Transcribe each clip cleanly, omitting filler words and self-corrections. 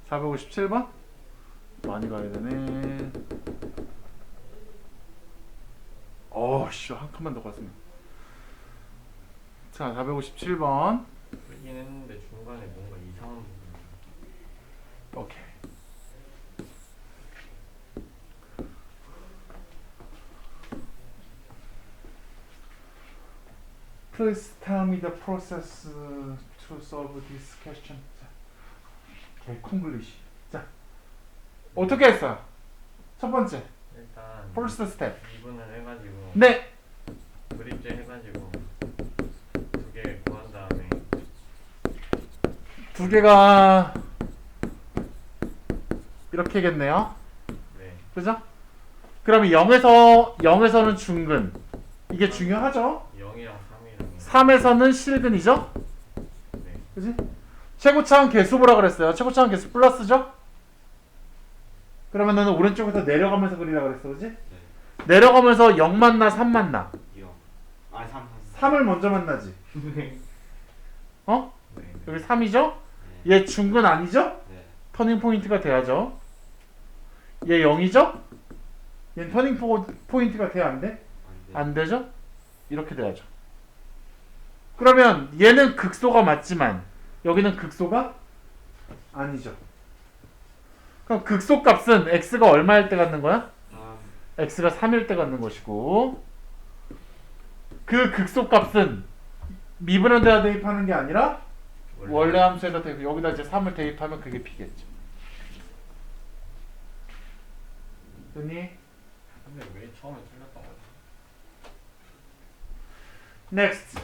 457번? 많이 가야 되네. 어씨, 한 칸만 더 갔으면. 자, 457번. 풀긴 했는데 중간에 뭔가 이상한 부분. 오케이. Please tell me the process to solve this question. 자, 콩글리시. 자, 어떻게 했어? 첫 번째, 일단 first step. 2분을 해가지고 네. 그림자 해가지고 2개 구한 다음에 두 개가 이렇게겠네요. 네 그죠? 그러면 0에서는 중근. 이게 중요하죠? 0이랑 3이랑 3에서는 실근이죠? 네 그지? 최고차원 개수 보라 그랬어요. 최고차원 개수 플러스죠? 그러면은 오른쪽에서 내려가면서 그리라 그랬어. 그지? 네. 내려가면서 0 만나 3 만나. 2요. 아, 3. 3을 먼저 만나지. 어? 네. 여기 3이죠? 네. 얘 중근 아니죠? 네. 터닝 포인트가 돼야죠. 얘 0이죠? 얘는 터닝 포인트가 돼야 안 돼? 안 돼. 안 되죠? 이렇게 돼야죠. 그러면 얘는 극소가 맞지만 여기는 극소가 아니죠. 그럼 극소 값은 x가 얼마일 때 갖는 거야? x가 3일 때 갖는 것이고, 그 극소 값은 미분에다 대입하는 게 아니라 원래 함수에다 대입, 여기다 이제 3을 대입하면 그게 p겠죠. 됐니? 근데 왜 처음에 틀렸던 거지? Next.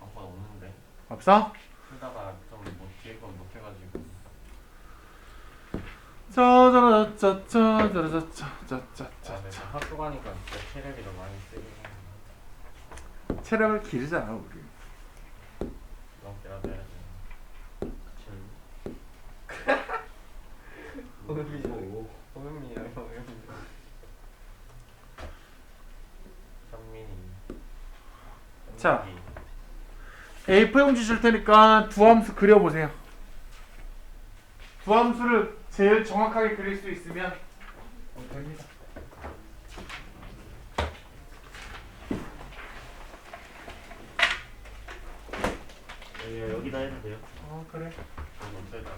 아빠 없는데 없어? 풀다가 좀 뭐 뒤에 건 못해가지고 다음에 학교 가니까 진짜 체력이 더 많이 쓰긴 해. 체력을 기르잖아 우리. 넘게라도 해야지. 호금이야 호금이. 현민이. 자. A4용지 줄 테니까 두 함수 그려보세요. 두 함수를 제일 정확하게 그릴 수 있으면 됩니다. 여기다 해도 돼요? 그래. 돈 없애다.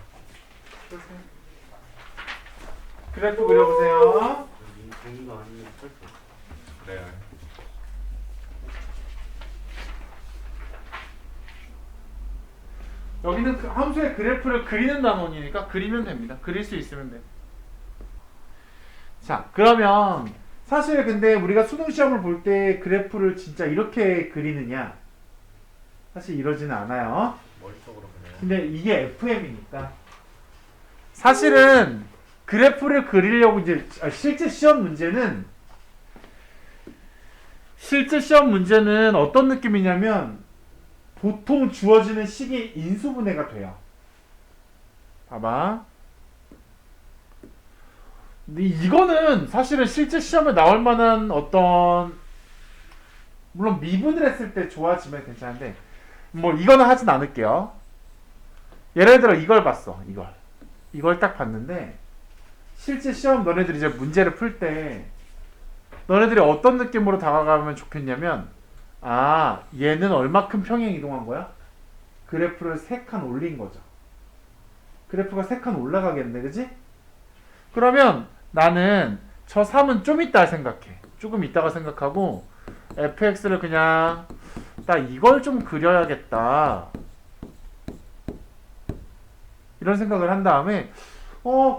그래프 그려보세요. 종이가 아니면 펼쳐. 그래요. 여기는 그 함수의 그래프를 그리는 단원이니까 그리면 됩니다. 그릴 수 있으면 돼요. 자, 그러면 사실 근데 우리가 수능시험을 볼 때 그래프를 진짜 이렇게 그리느냐? 사실 이러지는 않아요. 머릿속으로 그래요. 근데 이게 FM이니까 사실은 그래프를 그리려고 이제 실제 시험 문제는 어떤 느낌이냐면 보통 주어지는 식이 인수분해가 돼요. 봐봐. 근데 이거는 사실은 실제 시험에 나올 만한 어떤, 물론 미분을 했을 때 좋아지면 괜찮은데 뭐 이거는 하진 않을게요. 예를 들어 이걸 봤어. 이걸 딱 봤는데 실제 시험 너네들이 이제 문제를 풀 때 너네들이 어떤 느낌으로 다가가면 좋겠냐면, 아, 얘는 얼마큼 평행 이동한 거야? 그래프를 3칸 올린 거죠. 그래프가 3칸 올라가겠네, 그지? 그러면 나는 저 3은 좀 이따 생각해. 조금 이따가 생각하고 fx를 그냥 나 이걸 좀 그려야겠다, 이런 생각을 한 다음에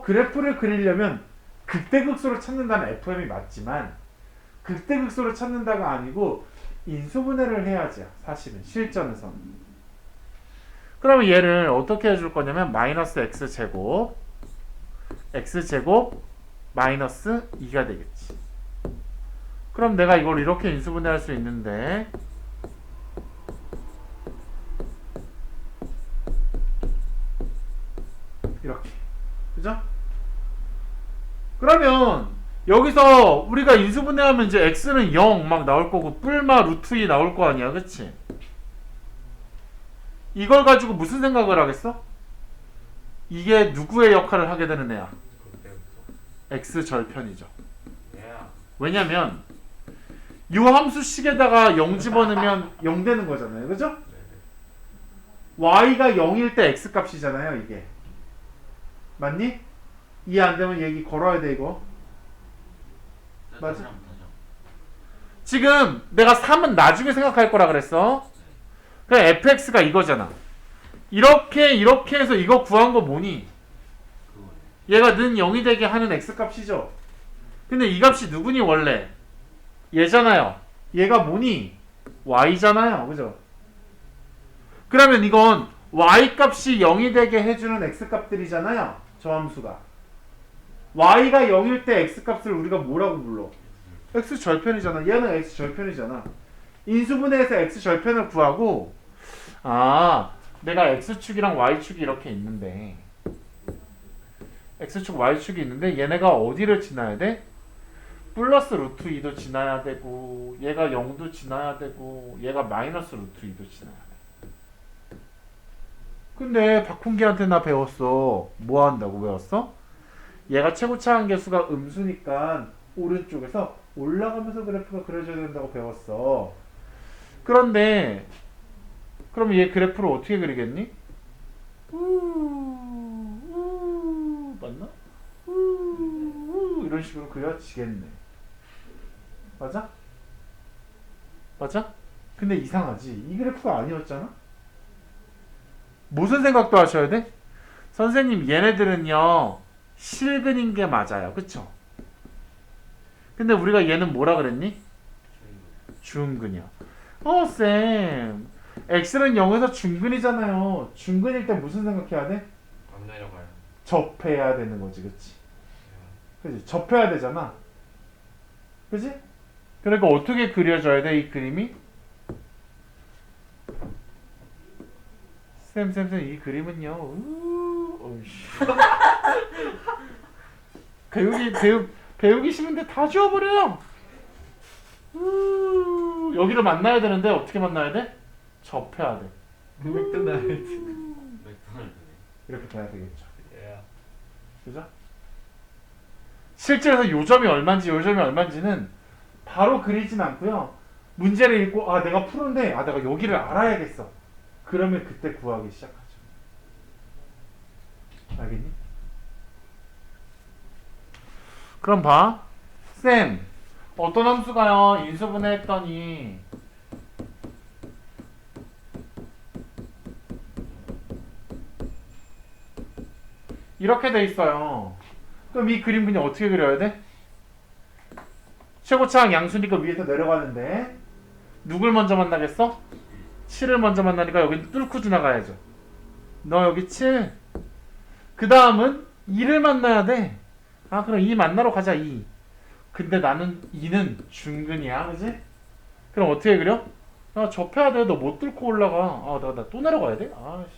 그래프를 그리려면 극대극소를 찾는다는 FM이 맞지만 극대극소를 찾는다가 아니고 인수분해를 해야지, 사실은 실전에서는. 그러면 얘를 어떻게 해줄 거냐면 마이너스 x제곱 마이너스 2가 되겠지. 그럼 내가 이걸 이렇게 인수분해할 수 있는데, 이렇게, 그죠? 그러면 여기서 우리가 인수분해하면 이제 x는 0 막 나올 거고 뿔마 루트 2 나올 거 아니야, 그치? 이걸 가지고 무슨 생각을 하겠어? 이게 누구의 역할을 하게 되는 애야? 그때부터. x 절편이죠. 예. 왜냐면 이 함수식에다가 0 집어넣으면 0 되는 거잖아요. 그죠? 네네. y가 0일 때 x 값이잖아요. 이게 맞니? 이해 안 되면 얘기 걸어야 돼 이거. 맞아? 지금 내가 3은 나중에 생각할 거라 그랬어. 그럼 fx가 이거잖아. 이렇게 해서 이거 구한 거 뭐니? 얘가 는 0이 되게 하는 x 값이죠. 근데 이 값이 누구니 원래? 얘잖아요. 얘가 뭐니? y잖아요. 그죠? 그러면 이건 y 값이 0이 되게 해주는 x 값들이잖아요. 저 함수가. y가 0일 때 x 값을 우리가 뭐라고 불러? x 절편이잖아. 얘는 x 절편이잖아. 인수분해해서 x 절편을 구하고, 내가 x축이랑 y축이 이렇게 있는데, x축 y축이 있는데 얘네가 어디를 지나야 돼? 플러스 루트 2도 지나야 되고, 얘가 0도 지나야 되고, 얘가 마이너스 루트 2도 지나야 돼. 근데 박훈기한테 나 배웠어. 뭐 한다고 배웠어? 얘가 최고차 한계수가 음수니까 오른쪽에서 올라가면서 그래프가 그려져야 된다고 배웠어. 그런데 그럼 얘 그래프를 어떻게 그리겠니? 맞나? 이런 식으로 그려지겠네. 맞아? 맞아? 근데 이상하지. 이 그래프가 아니었잖아? 무슨 생각도 하셔야 돼? 선생님 얘네들은요 실근인 게 맞아요. 그쵸? 근데 우리가 얘는 뭐라 그랬니? 중근이야. 쌤 x는 0에서 중근이잖아요. 중근일 때 무슨 생각해야 돼? 안 내려가요. 접해야 되는 거지. 그치? 그치? 접해야 되잖아. 그치? 그러니까 어떻게 그려져야 돼? 이 그림이? 쌤 이 그림은요 어이씨. 배우기 싫은데 다 지워버려요. 여기를 만나야 되는데 어떻게 만나야 돼? 접해야 돼. 맥도날드. 맥도날드. 이렇게 돼야 되겠죠. 예. 그죠? 실제로 요점이 얼마인지는 바로 그리진 않고요. 문제를 읽고 내가 푸는데 내가 여기를 알아야겠어. 그러면 그때 구하기 시작하죠. 알겠니? 그럼 봐. 쌤, 어떤 함수가요? 인수분해 했더니 이렇게 돼 있어요. 그럼 이 그림 그냥 어떻게 그려야 돼? 최고차항 양수니까 위에서 내려가는데 누굴 먼저 만나겠어? 7을 먼저 만나니까 여기 뚫고 지나가야죠. 너 여기 7. 그 다음은 2를 만나야 돼. 그럼 2 만나러 가자. 2. 근데 나는 2는 중근이야. 그지? 그럼 어떻게 그려? 접해야 돼. 너 못 뚫고 올라가. 나 또 내려가야 돼? 아씨.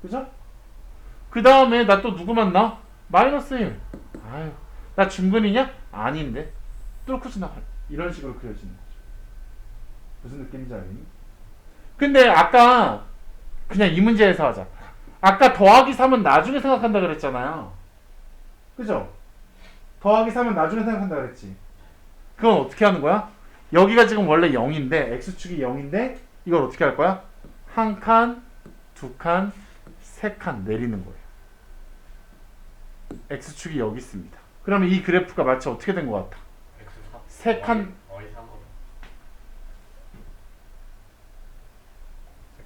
그죠? 그 다음에 나 또 누구 만나? 마이너스 1. 아유. 나 중근이냐? 아닌데. 뚫고 지나가. 이런 식으로 그려지는 거죠. 무슨 느낌인지 알겠니? 근데 아까 그냥 이 문제에서 하자. 아까 더하기 3은 나중에 생각한다 그랬잖아요. 그죠? 더하기 3은 나중에 생각한다 그랬지. 그건 어떻게 하는 거야? 여기가 지금 원래 0인데 x축이 0인데 이걸 어떻게 할 거야? 한 칸, 두 칸, 세 칸 내리는 거예요. x축이 여기 있습니다. 그러면 이 그래프가 마치 어떻게 된 것 같아? 세 칸.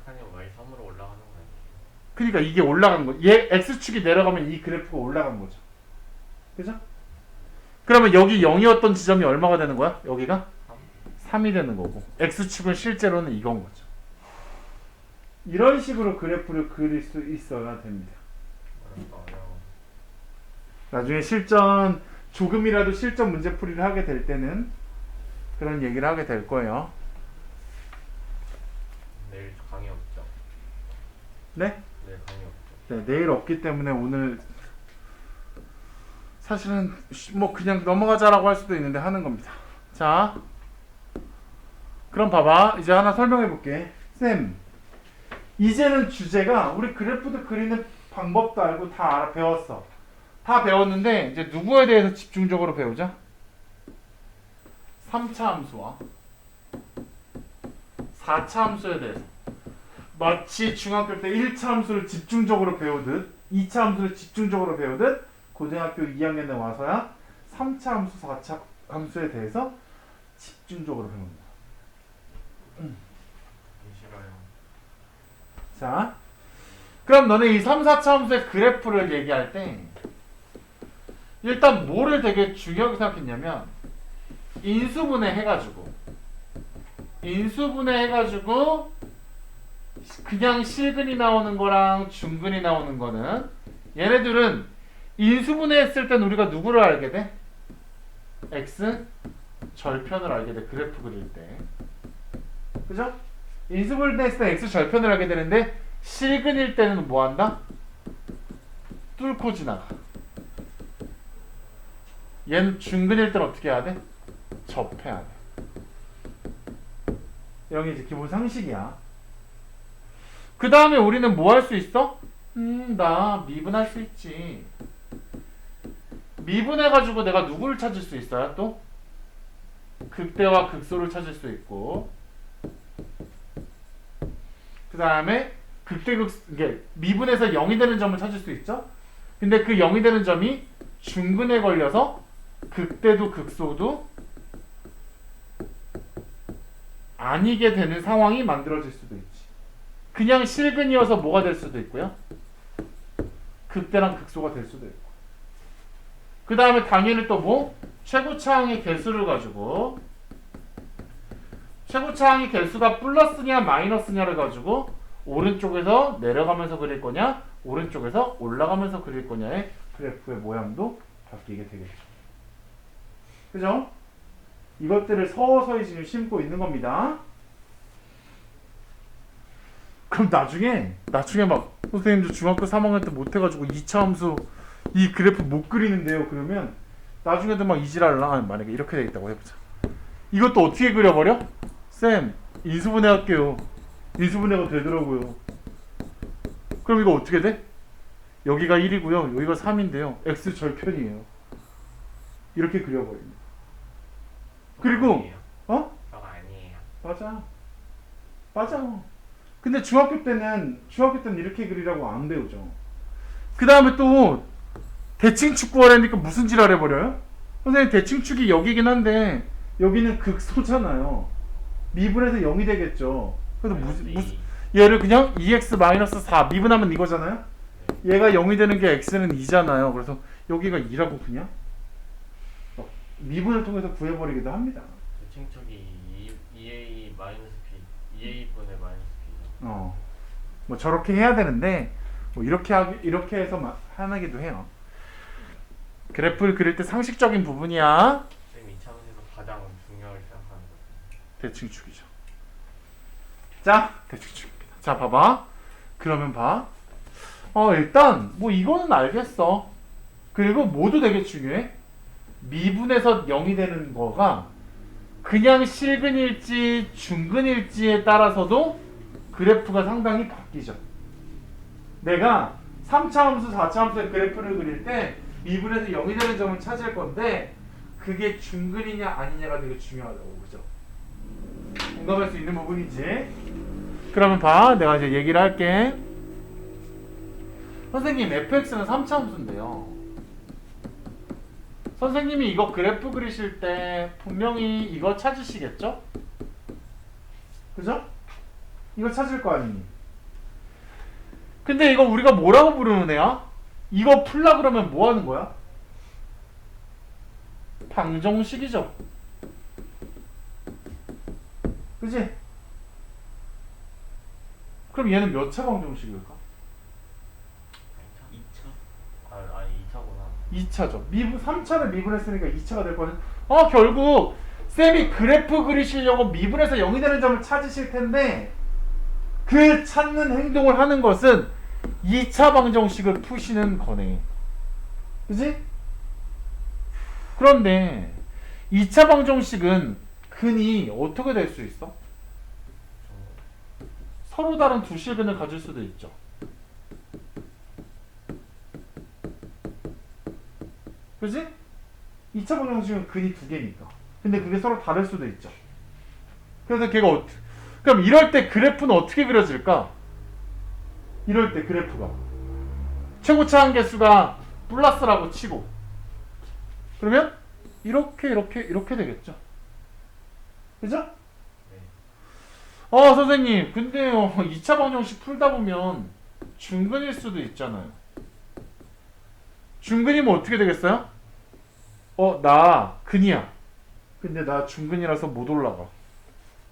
Y3으로 올라가는 거 아니에요? 그러니까 이게 올라간 거. 얘 x축이 내려가면 이 그래프가 올라간 거죠. 그죠? 그러면 여기 0이었던 지점이 얼마가 되는 거야? 여기가 3이 되는 거고 x축은 실제로는 이건 거죠. 이런 식으로 그래프를 그릴 수 있어야 됩니다. 나중에 조금이라도 실전 문제풀이를 하게 될 때는 그런 얘기를 하게 될 거예요. 내일 강의 없죠? 네? 내일 강의 없죠? 네, 내일 없기 때문에 오늘 사실은 뭐 그냥 넘어가자라고 할 수도 있는데 하는 겁니다. 자, 그럼 봐봐. 이제 하나 설명해 볼게. 쌤, 이제는 주제가 우리 그래프도 그리는 방법도 알고 다 배웠어. 다 배웠는데 이제 누구에 대해서 집중적으로 배우자? 3차 함수와 4차 함수에 대해서. 마치 중학교 때 1차 함수를 집중적으로 배우듯 2차 함수를 집중적으로 배우듯 고등학교 2학년에 와서야 3차 함수, 4차 함수에 대해서 집중적으로 배웁니다. 싫어요. 자, 그럼 너네 이 3, 4차 함수의 그래프를 얘기할 때 일단 뭐를 되게 중요하게 생각했냐면 인수분해 해가지고 그냥 실근이 나오는 거랑 중근이 나오는 거는 얘네들은 인수분해 했을 땐 우리가 누구를 알게 돼? x 절편을 알게 돼. 그래프 그릴 때. 그죠? 인수분해 했을 때 x 절편을 알게 되는데 실근일 때는 뭐 한다? 뚫고 지나가. 얘는 중근일 때는 어떻게 해야 돼? 접해야 돼. 여기 이제 기본 상식이야. 그 다음에 우리는 뭐 할 수 있어? 나 미분할 수 있지. 미분해가지고 내가 누구를 찾을 수 있어요? 또? 극대와 극소를 찾을 수 있고. 그 다음에 이게 미분해서 0이 되는 점을 찾을 수 있죠? 근데 그 0이 되는 점이 중근에 걸려서 극대도 극소도 아니게 되는 상황이 만들어질 수도 있지. 그냥 실근이어서 뭐가 될 수도 있고요. 극대랑 극소가 될 수도 있고. 그 다음에 당연히 또 뭐? 최고차항의 개수를 가지고 최고차항의 개수가 플러스냐 마이너스냐를 가지고 오른쪽에서 내려가면서 그릴 거냐 오른쪽에서 올라가면서 그릴 거냐의 그래프의 모양도 바뀌게 되겠죠. 그죠? 이것들을 서서히 지금 심고 있는 겁니다. 그럼 나중에 막 선생님도 중학교 3학년 때 못해가지고 2차 함수 이 그래프 못 그리는데요. 그러면 나중에도 막 이지랄라. 만약에 이렇게 되겠다고 해보자. 이것도 어떻게 그려버려? 쌤 인수분해 할게요. 인수분해가 되더라고요. 그럼 이거 어떻게 돼? 여기가 1이고요. 여기가 3인데요. x 절편이에요. 이렇게 그려버립니다. 그리고 아니에요. 어? 저가 아니에요. 맞아. 근데 중학교 때는 이렇게 그리라고 안 배우죠. 그 다음에 또 대칭 축구 하려니까 무슨 지랄 해버려요? 선생님 대칭 축이 여기긴 한데 여기는 극소잖아요. 미분해서 0이 되겠죠. 그래서 무슨 얘를 그냥 2x-4 미분하면 이거잖아요. 얘가 0이 되는 게 x는 2잖아요. 그래서 여기가 2라고 그냥 미분을 통해서 구해버리기도 합니다. 대칭척이 2a 마이너스 b 2a분의 마이너스 b죠. 뭐 저렇게 해야 되는데 뭐 이렇게 해서 하기도 해요. 그래프를 그릴 때 상식적인 부분이야. 쌤이 이차원에서 가장 중요하게 생각하는 거. 대칭축이죠. 자, 대칭축입니다. 자, 봐봐. 그러면 봐. 일단 뭐 이거는 알겠어. 그리고 모두 되게 중요해. 미분에서 0이 되는 거가 그냥 실근일지 중근일지에 따라서도 그래프가 상당히 바뀌죠. 내가 3차 함수, 4차 함수의 그래프를 그릴 때 미분에서 0이 되는 점을 찾을 건데 그게 중근이냐 아니냐가 되게 중요하다고. 그죠? 공감할 수 있는 부분이지. 그러면 봐. 내가 이제 얘기를 할게. 선생님 fx는 3차 함수인데요. 선생님이 이거 그래프 그리실 때 분명히 이거 찾으시겠죠? 그죠? 이거 찾을 거 아니니? 근데 이거 우리가 뭐라고 부르는 애야? 이거 풀라 그러면 뭐 하는 거야? 방정식이죠. 그지? 그럼 얘는 몇 차 방정식일까? 2차? 아니 2차구나. 2차죠. 3차를 미분했으니까 2차가 될 거는 결국 쌤이 그래프 그리시려고 미분해서 0이 되는 점을 찾으실 텐데 그 찾는 행동을 하는 것은 2차 방정식을 푸시는 거네. 그지? 그런데 2차 방정식은 근이 어떻게 될 수 있어? 서로 다른 두 실근을 가질 수도 있죠. 그지? 2차 방정식은 근이 두 개니까. 근데 그게 서로 다를 수도 있죠. 그래서 걔가 그럼 이럴 때 그래프는 어떻게 그려질까? 이럴 때 그래프가 최고차 한계수가 플러스라고 치고 그러면 이렇게 되겠죠. 그죠? 선생님 근데요 2차 방정식 풀다 보면 중근일 수도 있잖아요. 중근이면 어떻게 되겠어요? 나 근이야. 근데 나 중근이라서 못 올라가.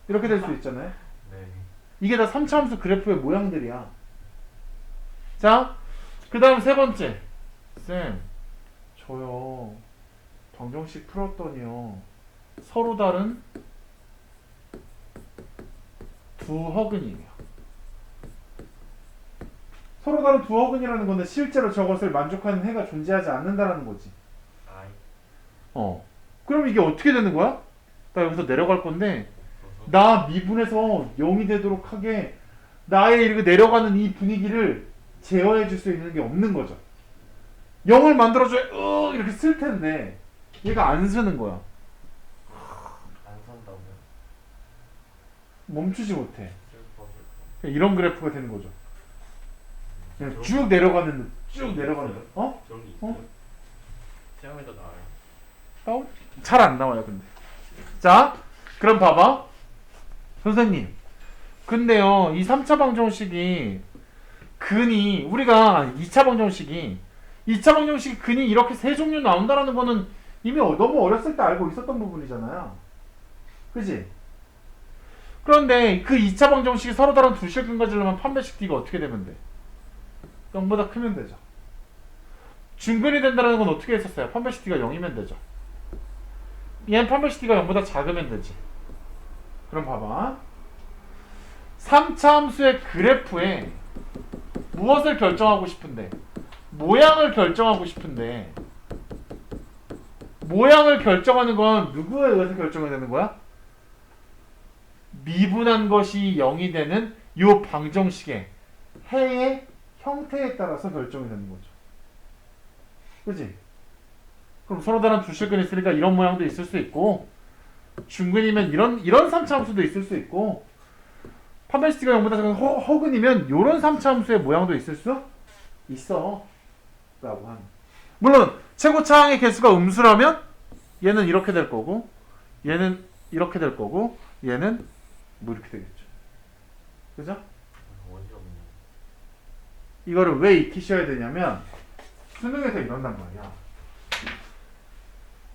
이렇게 될 수 있잖아요. 네. 이게 다 3차 함수 그래프의 모양들이야. 자, 그 다음 세 번째. 쌤, 저요 방정식 풀었더니요 서로 다른 두 허근이에요. 서로 다른 두 허근이라는 건데 실제로 저것을 만족하는 해가 존재하지 않는다라는 거지. 아이. 그럼 이게 어떻게 되는 거야? 나 여기서 내려갈 건데 나 미분에서 0이 되도록 하게 나의 이렇게 내려가는 이 분위기를 제어해 줄 수 있는 게 없는 거죠. 0을 만들어줘야 이렇게 쓸 텐데 얘가 안 쓰는 거야. 안 산다고요? 멈추지 못해. 슬퍼. 이런 그래프가 되는 거죠. 그냥 쭉 내려가는 쭉 내려가는 거. 그런 게 있어요? 시험에 더 나와요. 잘 안 나와요 근데. 자 그럼 봐봐 선생님 근데요 이 3차 방정식이 근이 우리가 2차 방정식이 근이 이렇게 세 종류 나온다라는 거는 이미 너무 어렸을 때 알고 있었던 부분이잖아요. 그지? 그런데 그 2차 방정식이 서로 다른 두 실근 가지려면 판별식 D가 어떻게 되면 돼? 0보다 크면 되죠. 중근이 된다는 건 어떻게 했었어요? 판별식 D가 0이면 되죠. 얘는 판별식 D가 0보다 작으면 되지. 그럼 봐봐 3차 함수의 그래프에 무엇을 결정하고 싶은데 모양을 결정하고 싶은데 모양을 결정하는 건 누구에 의해서 결정이 되는 거야? 미분한 것이 0이 되는 이 방정식의 해의 형태에 따라서 결정이 되는 거죠. 그치? 그럼 서로 다른 두 실근이 있으니까 이런 모양도 있을 수 있고 중근이면 이런 3차 함수도 있을 수 있고 판별식가 0보다 작은 허근이면 이런 3차 함수의 모양도 있을 수 있어 라고 하는. 물론 최고차항의 개수가 음수라면 얘는 이렇게 될 거고 얘는 이렇게 될 거고 얘는 뭐 이렇게 되겠죠. 그죠? 어지럽네. 이거를 왜 익히셔야 되냐면 수능에서 이런단 말이야.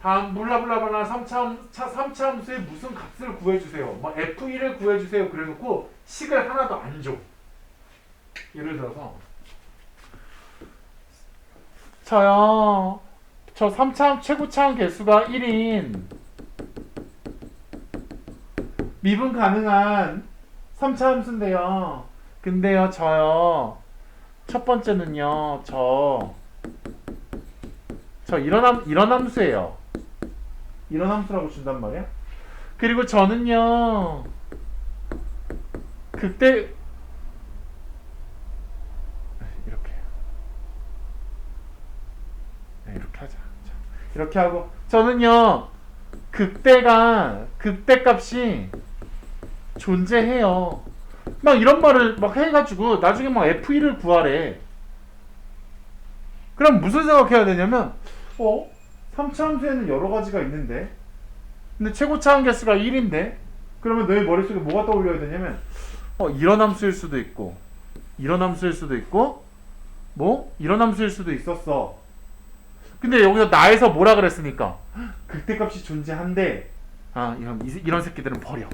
다음 블라블라블라 3차 함수의 무슨 값을 구해주세요. 뭐 F1을 구해주세요. 그래놓고 식을 하나도 안 줘. 예를 들어서 저요 저 3차 최고차항 개수가 1인 미분 가능한 3차 함수인데요. 근데요 저요 첫 번째는요 저 이런 함수예요. 이런 함수라고 준단 말이야. 그리고 저는요 그때 이렇게 하자. 자, 이렇게 하고 저는요 극대값이 존재해요. 막 이런 말을 막 해가지고 나중에 막 F1을 구하래. 그럼 무슨 생각해야 되냐면 3차 함수에는 여러 가지가 있는데 근데 최고차항 개수가 1인데 그러면 너희 머릿속에 뭐가 떠올려야 되냐면 이런 함수일 수도 있고 이런 함수일 수도 있고 뭐 이런 함수일 수도 있었어. 근데 여기서 나에서 뭐라 그랬으니까 극대값이 존재한데 이런 새끼들은 버려.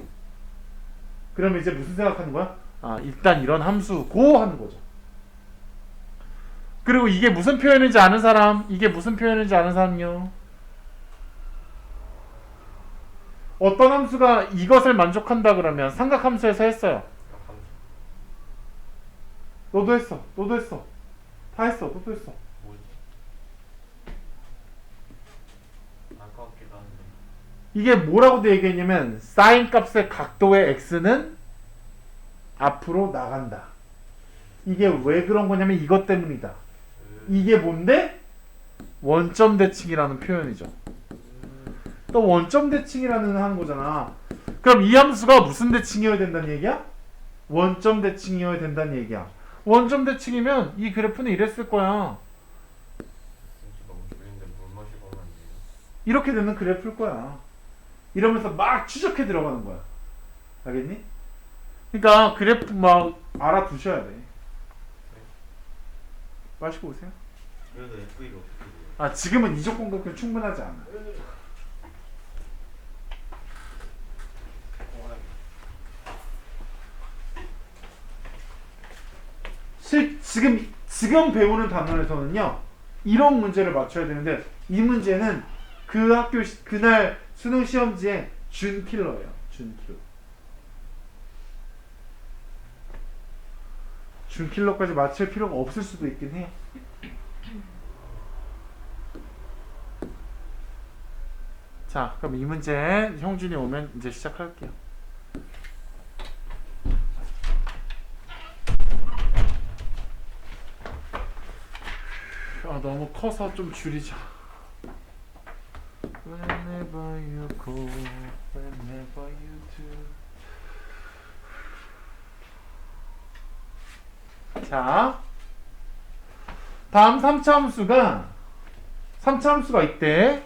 그러면 이제 무슨 생각하는 거야? 일단 이런 함수고 하는 거죠. 그리고 이게 무슨 표현인지 아는 사람? 이게 무슨 표현인지 아는 사람요? 어떤 함수가 이것을 만족한다 그러면 삼각함수에서 했어요. 너도 했어. 다 했어. 너도 했어. 뭐지? 아까 같기도 한데. 이게 뭐라고도 얘기했냐면 사인 값의 각도의 x는 앞으로 나간다. 이게 왜 그런 거냐면 이것 때문이다. 이게 뭔데? 원점 대칭이라는 표현이죠. 또 원점 대칭이라는 하는 거잖아. 그럼 이 함수가 무슨 대칭이어야 된다는 얘기야? 원점 대칭이어야 된다는 얘기야. 원점 대칭이면 이 그래프는 이랬을 거야. 진짜 너무 졸린데 물 마시고 오면 안 돼요? 이렇게 되는 그래프일 거야. 이러면서 막 추적해 들어가는 거야. 알겠니? 그러니까 그래프 막 알아두셔야 돼. 마시고 오세요. 그래서 FE가 어떻게 돼요? 아, 지금은 이 조건 갖고는 충분하지 않아. 지금 배우는 단원에서는요, 이런 문제를 맞춰야 되는데, 이 문제는 그 학교 그날 수능 시험지에 준 킬러예요. 준 킬러. 준 킬러까지 맞출 필요가 없을 수도 있긴 해요. 자, 그럼 이 문제 형준이 오면 이제 시작할게요. 아, 너무 커서 좀 줄이자. Whenever you go, whenever you do. 자, 다음 3차 함수가 있대.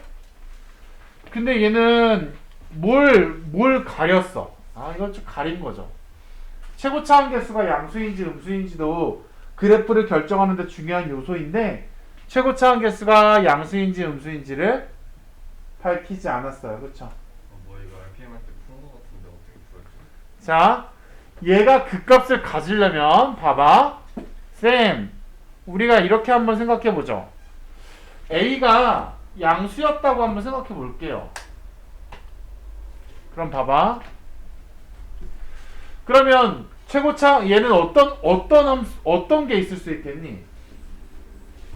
근데 얘는 뭘 가렸어? 아, 이건 좀 가린 거죠. 최고차 한계수가 양수인지 음수인지도 그래프를 결정하는 데 중요한 요소인데, 최고차 한계수가 양수인지 음수인지를 밝히지 않았어요. 그렇죠? 뭐 이거 RPM 할 때 푸는 거 같은데 어떻게 풀었지? 자, 얘가 그 값을 가지려면 봐봐. 쌤, 우리가 이렇게 한번 생각해 보죠. A가 양수였다고 한번 생각해 볼게요. 그럼 봐봐. 그러면 최고차 얘는 어떤 게 있을 수 있겠니?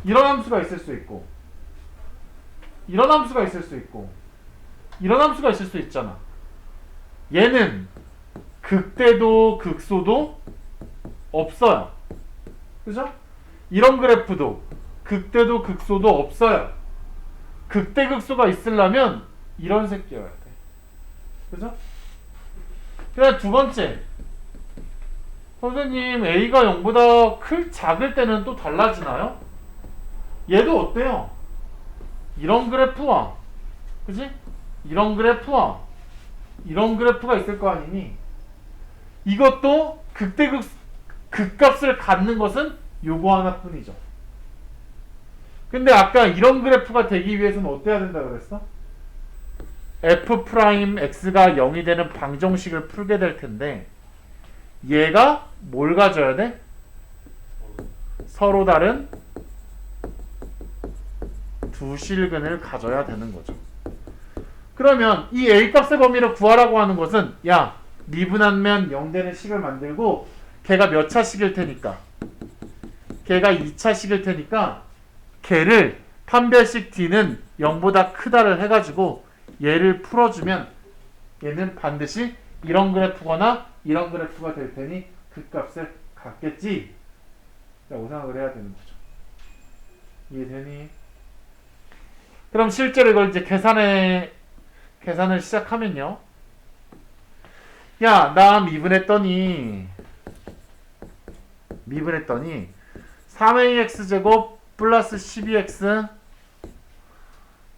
이런 함수가 있을 수 있고, 이런 함수가 있을 수 있고, 이런 함수가 있을 수 있잖아. 얘는 극대도 극소도 없어요. 그죠? 이런 그래프도 극대도 극소도 없어요. 극대 극소가 있으려면 이런 새끼여야 돼. 그죠? 그다음 두 번째, 선생님 A가 0보다 작을 때는 또 달라지나요? 얘도 어때요? 이런 그래프와, 그지? 이런 그래프와 이런 그래프가 있을 거 아니니? 이것도 극대 극값을 갖는 것은 요거 하나뿐이죠. 근데 아까 이런 그래프가 되기 위해서는 어때야 된다 그랬어? f'x가 0이 되는 방정식을 풀게 될 텐데, 얘가 뭘 가져야 돼? 서로 다른 두 실근을 가져야 되는 거죠. 그러면 이 A값의 범위를 구하라고 하는 것은, 야, 미분하면 0 되는 식을 만들고 걔가 몇 차식일 테니까, 걔가 2차식일 테니까 걔를 판별식 D는 0보다 크다를 해가지고 얘를 풀어주면 얘는 반드시 이런 그래프거나 이런 그래프가 될 테니 그 값을 갖겠지 라고 생각을 해야 되는 거죠. 이해되니? 그럼 실제로 이걸 이제 계산을 시작하면요, 야, 나 미분했더니 3ax제곱 플러스 12x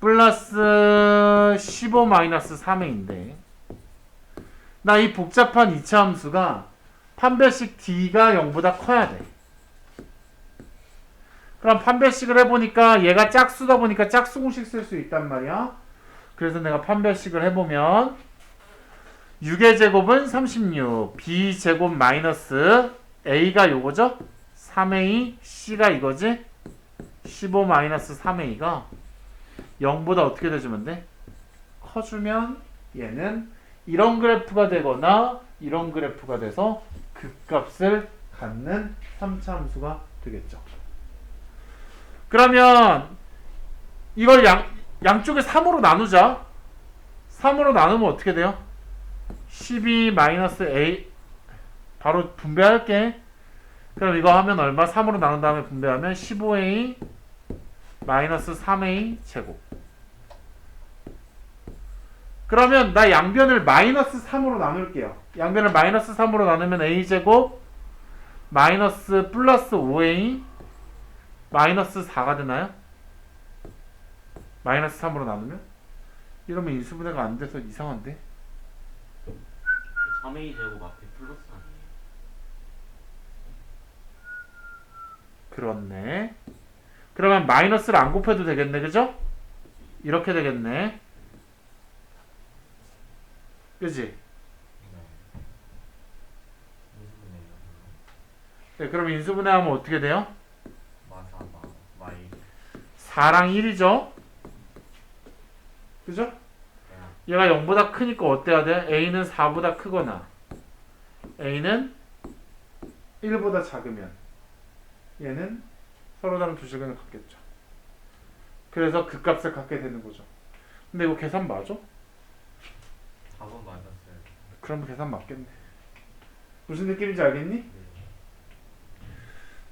플러스 15 마이너스 3a인데, 나 이 복잡한 이차 함수가 판별식 D가 0보다 커야 돼. 그럼 판별식을 해보니까 얘가 짝수다 보니까 짝수 공식 쓸 수 있단 말이야. 그래서 내가 판별식을 해보면 6의 제곱은 36, b 제곱 마이너스 a가 요거죠? 3a, c가 이거지? 15 마이너스 3a가 0보다 어떻게 돼주면 돼? 커주면 얘는 이런 그래프가 되거나 이런 그래프가 돼서 극값을 갖는 3차 함수가 되겠죠. 그러면 이걸 양쪽에 3으로 나누자. 3으로 나누면 어떻게 돼요? 12 마이너스 a, 바로 분배할게. 그럼 이거 하면 얼마? 3으로 나눈 다음에 분배하면 15a 마이너스 3a 제곱. 그러면 나 양변을 마이너스 3으로 나눌게요. 양변을 마이너스 3으로 나누면 a 제곱 마이너스 플러스 5a 마이너스 4가 되나요? 마이너스 3으로 나누면? 이러면 인수분해가 안 돼서 이상한데? 3a 제곱 앞에 플러스 아니에요? 그렇네. 그러면 마이너스를 안 곱해도 되겠네, 그죠? 이렇게 되겠네. 그지? 네. 인수분해요. 네, 그럼 인수분해하면 어떻게 돼요? 마사 마이. 4랑 1이죠? 그죠? 얘가 0보다 크니까 어때야 돼? a는 4보다 크거나 a는 1보다 작으면 얘는 서로 다른 두 실근을 갖겠죠. 그래서 그 값을 갖게 되는 거죠. 근데 이거 계산 맞아? 4번 맞았어요. 그럼 계산 맞겠네. 무슨 느낌인지 알겠니? 네.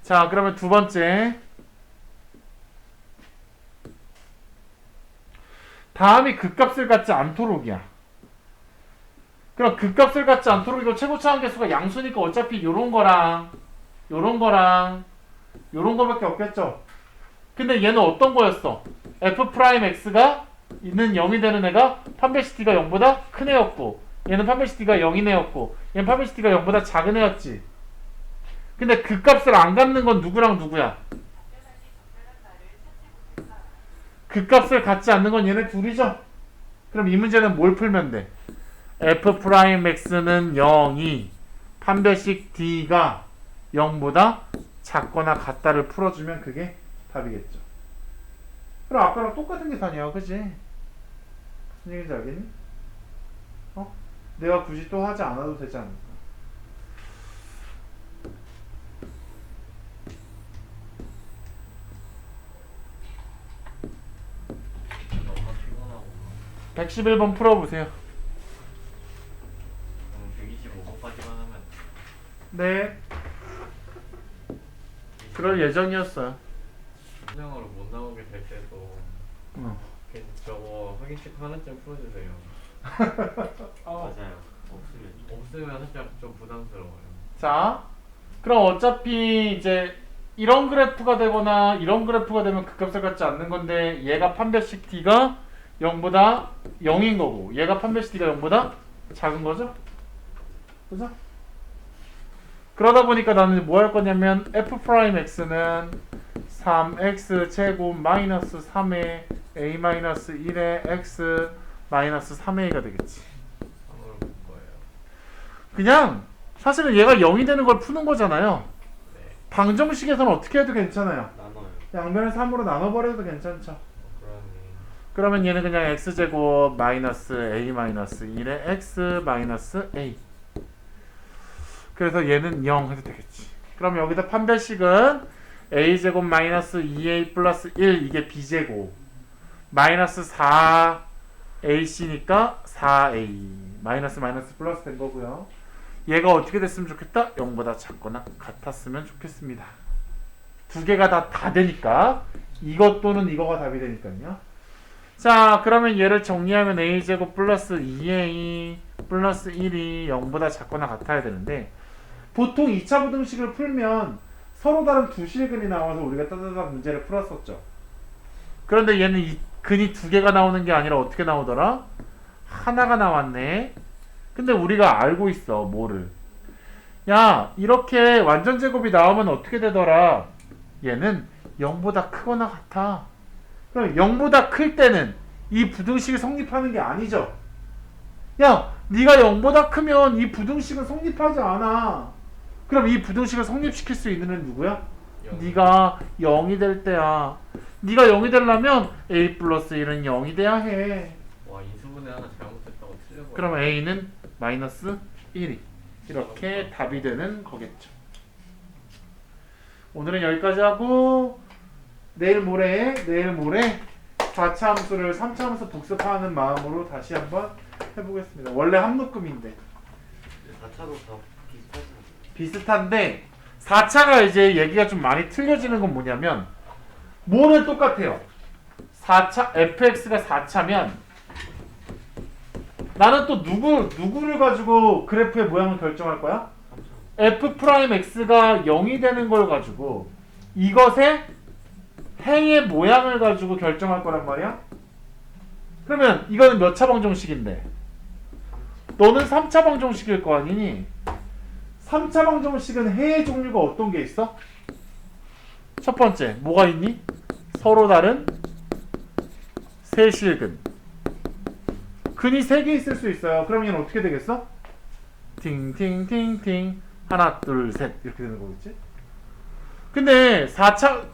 자, 그러면 두 번째. 다음이 극값을 갖지 않도록이야. 그럼 극값을 갖지 않도록 이거 최고차 한계수가 양수니까 어차피 요런 거랑 요런 거랑 요런 거밖에 없겠죠. 근데 얘는 어떤 거였어? f'x가 있는 0이 되는 애가 판별식 t가 0보다 큰 애였고 얘는 판별식 t가 0인 애였고 얘는 판별식 t가 0보다 작은 애였지. 근데 극값을 안 갖는 건 누구랑 누구야? 그 값을 갖지 않는 건 얘네 둘이죠. 그럼 이 문제는 뭘 풀면 돼? f'x는 0이 판별식 d가 0보다 작거나 같다를 풀어주면 그게 답이겠죠. 그럼 아까랑 똑같은 계산이야, 그지? 무슨 얘기인지 알겠니? 내가 굳이 또 하지 않아도 되지 않을까? 너무 피곤하고. 111번 풀어보세요. 그럼 125번까지만 하면 네, 그럴 예정이었어요. 수능으로 못 나오게 될 때도 저거 확인식 하나쯤 풀어주세요. 맞아요. 없으면 없으면 살짝 좀 부담스러워요. 자, 그럼 어차피 이제 이런 그래프가 되거나 이런 그래프가 되면 극값을 갖지 않는 건데 얘가 판별식 t가 0보다 0인 거고 얘가 판별식 t가 0보다 작은 거죠? 그죠? 그러다 보니까 나는 뭐 할 거냐면 f'x는 3x 제곱 마이너스 3의 a 마이너스 1의 x 마이너스 3a가 되겠지. 3으로 볼 거예요. 그냥 사실은 얘가 0이 되는 걸 푸는 거잖아요. 네. 방정식에서는 어떻게 해도 괜찮아요. 나눠요. 양변을 3으로 나눠버려도 괜찮죠. 그러니 그러면 얘는 그냥 x제곱 마이너스 a 마이너스 1의 x 마이너스 a. 그래서 얘는 0 해도 되겠지. 그럼 여기다 판별식은 a제곱 마이너스 2a 플러스 1 이게 b제곱 마이너스 4ac니까 4a 마이너스 마이너스 플러스 된 거고요. 얘가 어떻게 됐으면 좋겠다? 0보다 작거나 같았으면 좋겠습니다. 두 개가 다 되니까 이것 또는 이거가 답이 되니까요. 자, 그러면 얘를 정리하면 a제곱 플러스 2a 플러스 1이 0보다 작거나 같아야 되는데 보통 2차 부등식을 풀면 서로 다른 두 실근이 나와서 우리가 따다닥 문제를 풀었었죠. 그런데 얘는 이 근이 두 개가 나오는 게 아니라 어떻게 나오더라? 하나가 나왔네. 근데 우리가 알고 있어. 뭐를? 야, 이렇게 완전 제곱이 나오면 어떻게 되더라? 얘는 0보다 크거나 같아. 그럼 0보다 클 때는 이 부등식이 성립하는 게 아니죠. 야, 네가 0보다 크면 이 부등식은 성립하지 않아. 그럼 이 부등식을 성립시킬 수 있는 애는 누구야? 네가 0이 될 때야. 네가 0이 되려면 a 플러스 1은 0이 돼야 해. 와 인수분해 하나 잘못했다고 틀려버려. 그럼 a는 마이너스 1이 이렇게 답이 되는 거겠죠. 오늘은 여기까지 하고 내일 모레 4차 함수를 3차 함수 복습하는 마음으로 다시 한번 해보겠습니다. 원래 함묶음인데 4차도 다 비슷하지 않아요? 비슷한데 4차가 이제 얘기가 좀 많이 틀려지는 건 뭐냐면 뭐는 똑같아요. 4차 fx가 4차면 나는 또 누구를 가지고 그래프의 모양을 결정할 거야? f 프라임 x가 0이 되는 걸 가지고 이것의 행의 모양을 가지고 결정할 거란 말이야? 그러면 이거는 몇 차 방정식인데? 너는 3차 방정식일 거 아니니? 3차 방정식은 해의 종류가 어떤 게 있어? 첫 번째, 뭐가 있니? 서로 다른 세실근. 근이 3개 있을 수 있어요. 그럼 얘는 어떻게 되겠어? 팅팅팅팅 하나 둘 셋 이렇게 되는 거겠지? 근데 4차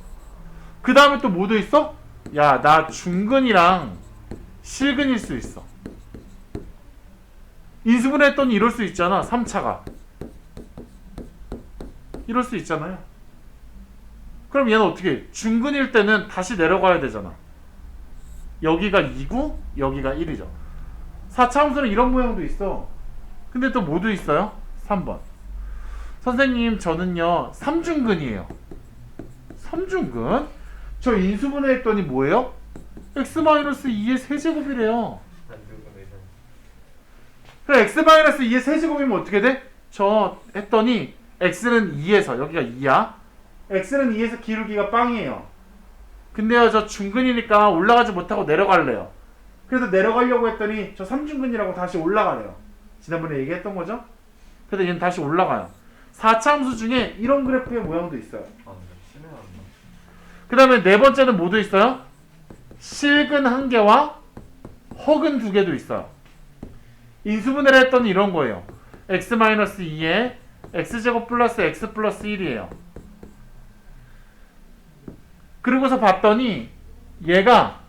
그 다음에 또 뭐도 있어? 야, 나 중근이랑 실근일 수 있어. 인수분해했더니 이럴 수 있잖아. 3차가 이럴 수 있잖아요. 그럼 얘는 어떻게 해? 중근일 때는 다시 내려가야 되잖아. 여기가 2고 여기가 1이죠. 4차 함수는 이런 모양도 있어. 근데 또 뭐도 있어요? 3번. 선생님, 저는요 3중근이에요. 3중근? 저 인수분해했더니 뭐예요? x-2의 세제곱이래요. 그럼 x-2의 세제곱이면 어떻게 돼? 저 했더니 x는 2에서 여기가 2야. x는 2에서 기울기가 빵이에요. 근데요, 저 중근이니까 올라가지 못하고 내려갈래요. 그래서 내려가려고 했더니 저 3중근이라고 다시 올라가래요. 지난번에 얘기했던 거죠? 그래서 얘는 다시 올라가요. 4차 함수 중에 이런 그래프의 모양도 있어요. 그 다음에 네 번째는 뭐도 있어요? 실근 1개와 허근 2개도 있어요. 인수분해를 했더니 이런 거예요. x-2에 x제곱 플러스 x 플러스 1이에요. 그리고서 봤더니 얘가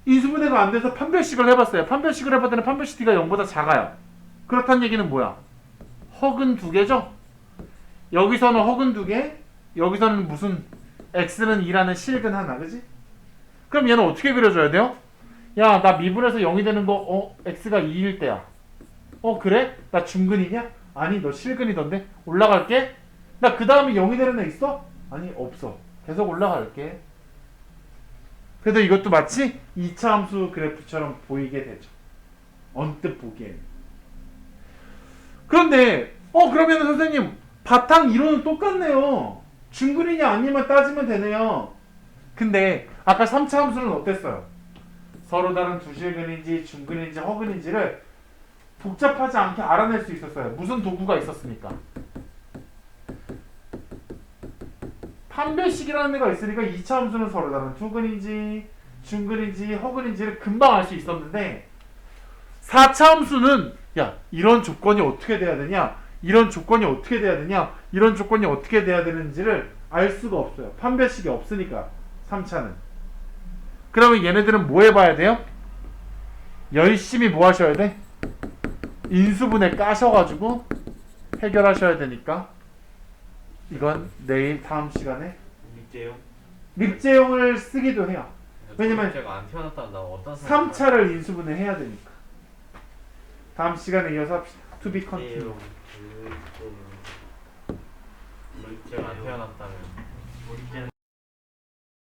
인수분해가 안 돼서 판별식을 해봤어요. 판별식을 해봤더니 판별식 d가 0보다 작아요. 그렇다는 얘기는 뭐야? 허근 2개죠? 여기서는 허근 2개, 여기서는 무슨 x는 2라는 실근 하나, 그지? 그럼 얘는 어떻게 그려줘야 돼요? 야, 나 미분해서 0이 되는 거 x가 2일 때야. 그래? 나 중근이냐? 아니, 너 실근이던데? 올라갈게. 나 그 다음에 0이 되는 애 있어? 아니, 없어. 계속 올라갈게. 그래도 이것도 마치 2차 함수 그래프처럼 보이게 되죠. 언뜻 보기에는. 그런데 그러면 선생님 바탕 이론은 똑같네요. 중근이냐 아니면 따지면 되네요. 근데 아까 3차 함수는 어땠어요? 서로 다른 두 실근인지 중근인지 허근인지를 복잡하지 않게 알아낼 수 있었어요. 무슨 도구가 있었습니까? 판별식이라는 애가 있으니까 2차 함수는 서로 다른 투근인지 중근인지 허근인지를 금방 알 수 있었는데 4차 함수는 야, 이런 조건이 어떻게 돼야 되냐, 이런 조건이 어떻게 돼야 되냐, 이런 조건이 어떻게 돼야 되는지를 알 수가 없어요. 판별식이 없으니까 3차는. 그러면 얘네들은 뭐 해봐야 돼요? 열심히 뭐 하셔야 돼? 인수분해 까셔가지고 해결하셔야 되니까 이건 내일 다음 시간에 립제형을 쓰기도 해요. 왜냐면 제가 안 태어났다면 나 어떤 3차를 인수분해 해야 되니까. 다음 시간에 이어서 합시다. To be continued. 제가 안 태어났다면 우리 때는